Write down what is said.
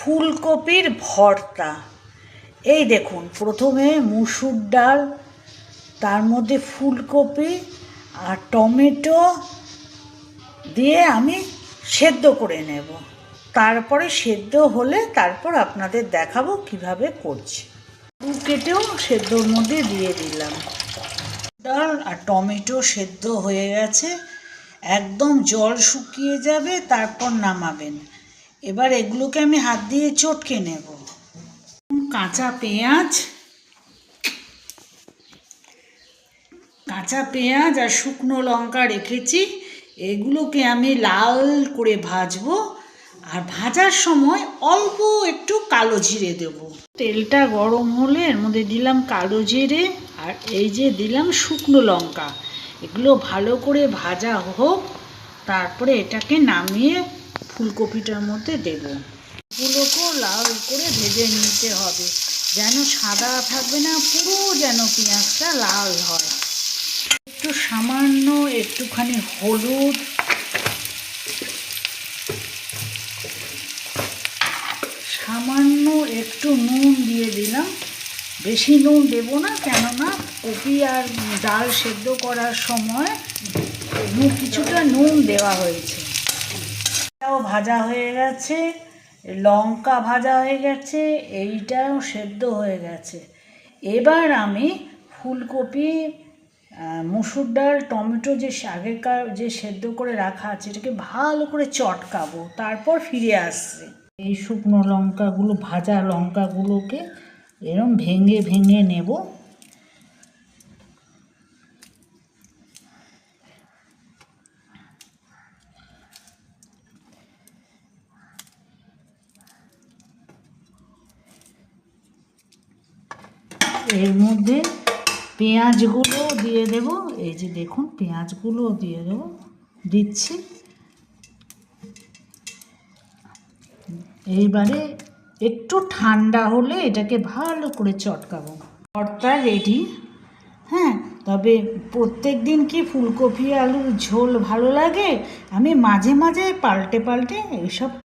ফুলকপির ভর্তা। এই দেখুন, প্রথমে মুসুর ডাল, তার মধ্যে ফুলকপি আর টমেটো দিয়ে আমি সেদ্ধ করে নেব। তারপরে সেদ্ধ হলে তারপর আপনাদের দেখাবো কিভাবে করছি। আলু কেটেও সেদ্ধর মধ্যে দিয়ে দিলাম। ডাল আর টমেটো সেদ্ধ হয়ে গেছে, একদম জল শুকিয়ে যাবে, তারপর নামাবেন। এবার এগুলোকে আমি হাত দিয়ে চটকে নেব। কাঁচা পেঁয়াজ আর শুকনো লঙ্কা রেখেছি, এগুলোকে আমি লাল করে ভাজবো। আর ভাজার সময় অল্প একটু কালো জিরে দেব। তেলটা গরম হলে এর মধ্যে দিলাম কালো জিরে আর এই যে দিলাম শুকনো লঙ্কা। এগুলো ভালো করে ভাজা হোক, তারপরে এটাকে নামিয়ে ফুলকপিটার মধ্যে দেব। এগুলোকেও লাল করে ভেজে নিতে হবে, যেন সাদা থাকবে না, পুরো যেন পেঁয়াজটা লাল হয়। একটু সামান্য একটুখানি হলুদ, সামান্য একটু নুন দিয়ে দিলাম। বেশি নুন দেব না, কেননা কপি আর ডাল সেদ্ধ করার সময় কিছুটা নুন দেওয়া হয়েছে। এটাও ভাজা হয়ে গেছে, লঙ্কা ভাজা হয়ে গেছে, এইটাও সেদ্ধ হয়ে গেছে। এবার আমি ফুলকপি, মুসুর ডাল, টমেটো যে আগেকার যে সেদ্ধ করে রাখা আছে, এটাকে ভালো করে চটকাবো, তারপর ফিরে আসছে। এই শুকনো লঙ্কাগুলো, ভাজা লঙ্কাগুলোকে এরম ভেঙে ভেঙে নেব। এর মধ্যে পেঁয়াজগুলো দিয়ে দেব। এই যে দেখুন, পেঁয়াজগুলো দিয়ে দেব, দিচ্ছি। এইবারে একটু ঠান্ডা হলে এটাকে ভালো করে চটকাবো। ভর্তা রেডি। হ্যাঁ, তবে প্রত্যেক দিন কি ফুলকপি আলুর ঝোল ভালো লাগে? আমি মাঝে মাঝে পাল্টে এইসব